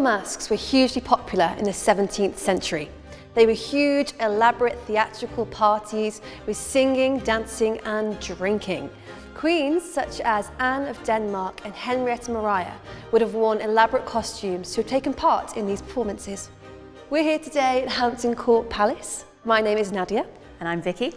masques were hugely popular in the 17th century. They were huge, elaborate theatrical parties with singing, dancing and drinking. Queens such as Anne of Denmark and Henrietta Maria would have worn elaborate costumes to have taken part in these performances. We're here today at Hampton Court Palace. My name is Nadia. And I'm Vicky.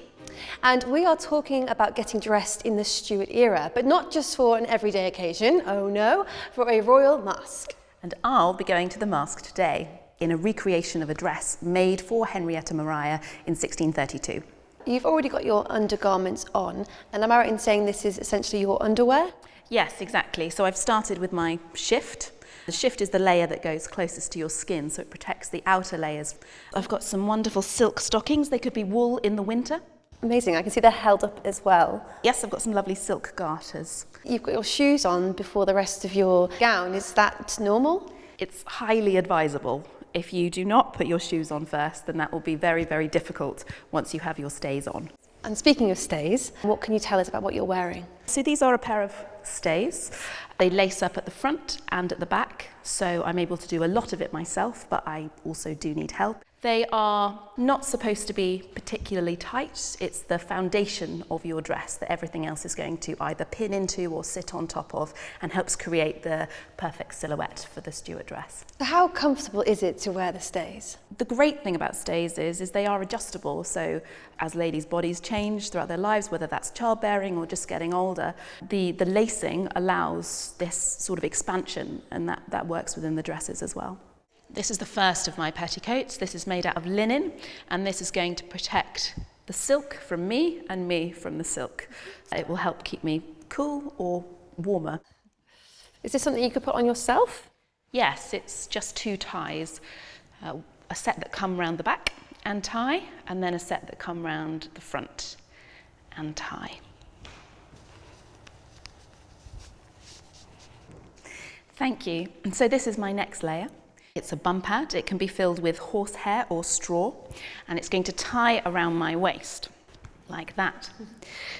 And we are talking about getting dressed in the Stuart era, but not just for an everyday occasion, oh no, for a royal masque. And I'll be going to the masque today in a recreation of a dress made for Henrietta Maria in 1632. You've already got your undergarments on, and am I right in saying this is essentially your underwear? Yes, exactly. So I've started with my shift. The shift is the layer that goes closest to your skin, so it protects the outer layers. I've got some wonderful silk stockings. They could be wool in the winter. Amazing, I can see they're held up as well. Yes, I've got some lovely silk garters. You've got your shoes on before the rest of your gown. Is that normal? It's highly advisable. If you do not put your shoes on first, then that will be very, very difficult once you have your stays on. And speaking of stays, what can you tell us about what you're wearing? So these are a pair of stays. They lace up at the front and at the back, so I'm able to do a lot of it myself, but I also do need help. They are not supposed to be particularly tight. It's the foundation of your dress that everything else is going to either pin into or sit on top of, and helps create the perfect silhouette for the Stuart dress. So how comfortable is it to wear the stays? The great thing about stays is they are adjustable, so as ladies' bodies change throughout their lives, whether that's childbearing or just getting older, the lacing allows this sort of expansion, and that works within the dresses as well. This is the first of my petticoats. This is made out of linen, and this is going to protect the silk from me and me from the silk. It will help keep me cool or warmer. Is this something you could put on yourself? Yes, it's just 2 ties, a set that come round the back and tie, and then a set that come round the front and tie. Thank you. And so this is my next layer. It's a bum pad. It can be filled with horsehair or straw, and it's going to tie around my waist like that.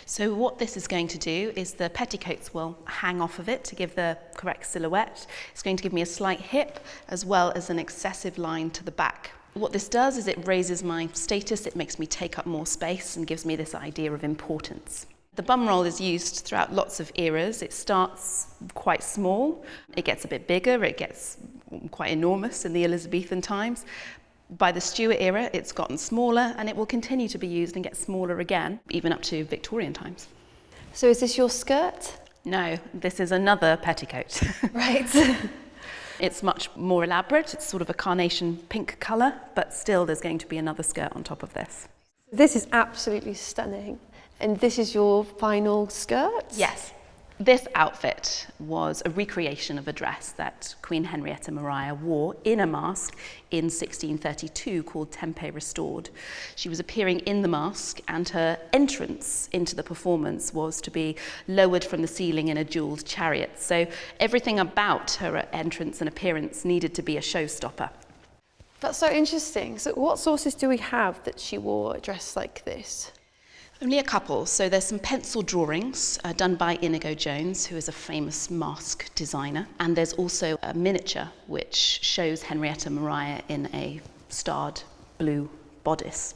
So what this is going to do is the petticoats will hang off of it to give the correct silhouette. It's going to give me a slight hip as well as an excessive line to the back. What this does is it raises my status, it makes me take up more space and gives me this idea of importance. The bum roll is used throughout lots of eras. It starts quite small, it gets a bit bigger, it gets quite enormous in the Elizabethan times. By the Stuart era, it's gotten smaller, and it will continue to be used and get smaller again, even up to Victorian times. So is this your skirt? No, this is another petticoat. Right. It's much more elaborate. It's sort of a carnation pink colour, but still there's going to be another skirt on top of this. This is absolutely stunning. And this is your final skirt? Yes. This outfit was a recreation of a dress that Queen Henrietta Maria wore in a masque in 1632 called Tempe Restor'd. She was appearing in the masque, and her entrance into the performance was to be lowered from the ceiling in a jewelled chariot. So everything about her entrance and appearance needed to be a showstopper. That's so interesting. So what sources do we have that she wore a dress like this? Only a couple. So there's some pencil drawings done by Inigo Jones, who is a famous masque designer. And there's also a miniature which shows Henrietta Maria in a starred blue bodice.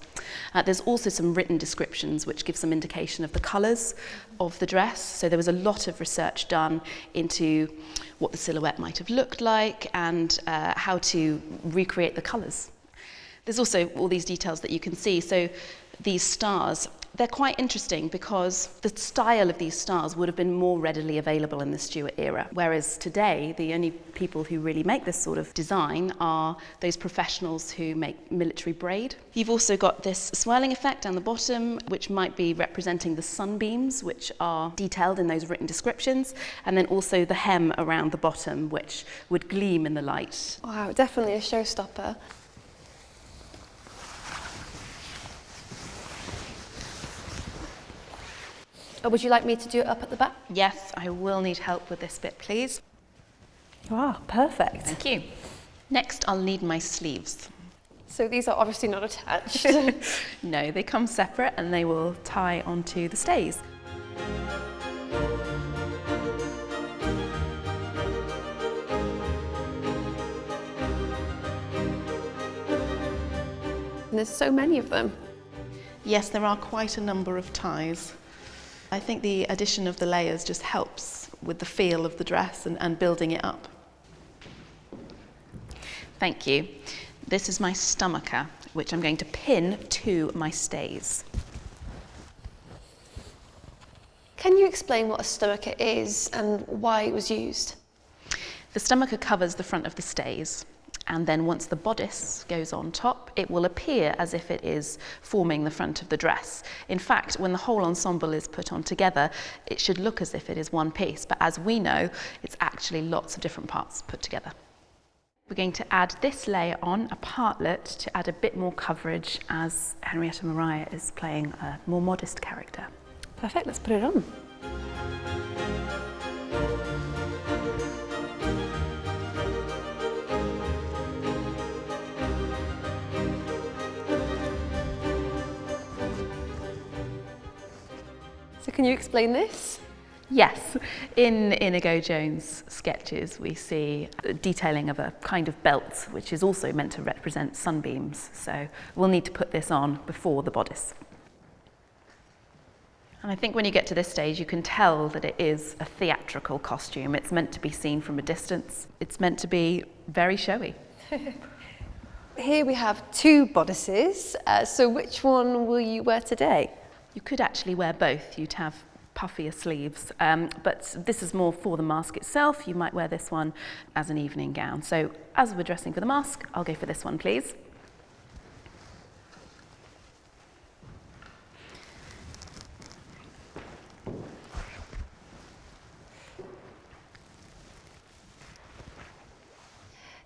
There's also some written descriptions which give some indication of the colours of the dress. So there was a lot of research done into what the silhouette might have looked like and how to recreate the colours. There's also all these details that you can see. So these stars, they're quite interesting because the style of these stars would have been more readily available in the Stuart era, whereas today the only people who really make this sort of design are those professionals who make military braid. You've also got this swirling effect down the bottom, which might be representing the sunbeams, which are detailed in those written descriptions, and then also the hem around the bottom, which would gleam in the light. Wow, definitely a showstopper. Or would you like me to do it up at the back? Yes, I will need help with this bit, please. Wow, perfect. Thank you. Next, I'll need my sleeves. So these are obviously not attached. No, they come separate and they will tie onto the stays. and there's so many of them. Yes, there are quite a number of ties. I think the addition of the layers just helps with the feel of the dress and building it up. Thank you. This is my stomacher, which I'm going to pin to my stays. Can you explain what a stomacher is and why it was used? The stomacher covers the front of the stays, and then once the bodice goes on top, it will appear as if it is forming the front of the dress. In fact, when the whole ensemble is put on together, it should look as if it is one piece, but as we know, it's actually lots of different parts put together. We're going to add this layer on, a partlet, to add a bit more coverage as Henrietta Maria is playing a more modest character. Perfect, let's put it on. So can you explain this? Yes, in Inigo Jones' sketches we see detailing of a kind of belt which is also meant to represent sunbeams, so we'll need to put this on before the bodice. And I think when you get to this stage you can tell that it is a theatrical costume. It's meant to be seen from a distance. It's meant to be very showy. Here we have two bodices, so which one will you wear today? You could actually wear both. You'd have puffier sleeves, but this is more for the masque itself. You might wear this one as an evening gown. So as we're dressing for the masque, I'll go for this one, please.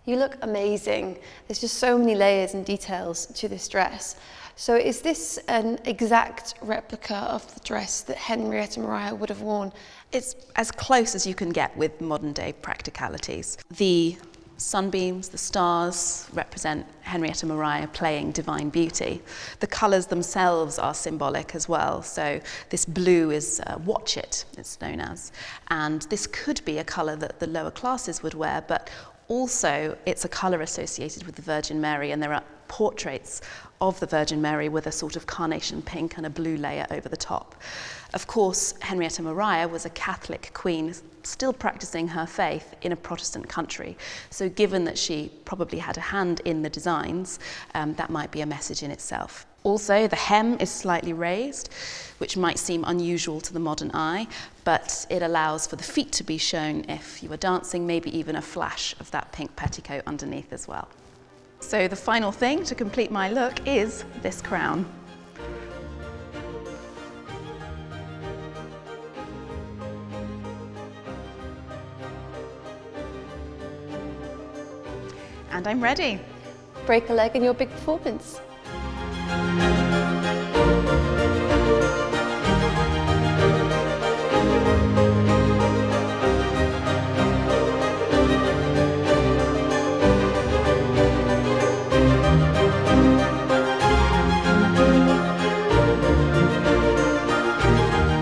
You look amazing. There's just so many layers and details to this dress. So is this an exact replica of the dress that Henrietta Maria would have worn? It's as close as you can get with modern day practicalities. The sunbeams, the stars represent Henrietta Maria playing divine beauty. The colours themselves are symbolic as well. So this blue is watchet, it's known as. And this could be a colour that the lower classes would wear, but also it's a colour associated with the Virgin Mary, and there are portraits of the Virgin Mary with a sort of carnation pink and a blue layer over the top. Of course, Henrietta Maria was a Catholic queen still practicing her faith in a Protestant country. So given that she probably had a hand in the designs, that might be a message in itself. Also, the hem is slightly raised, which might seem unusual to the modern eye, but it allows for the feet to be shown if you were dancing, maybe even a flash of that pink petticoat underneath as well. So the final thing to complete my look is this crown. And I'm ready. Break a leg in your big performance.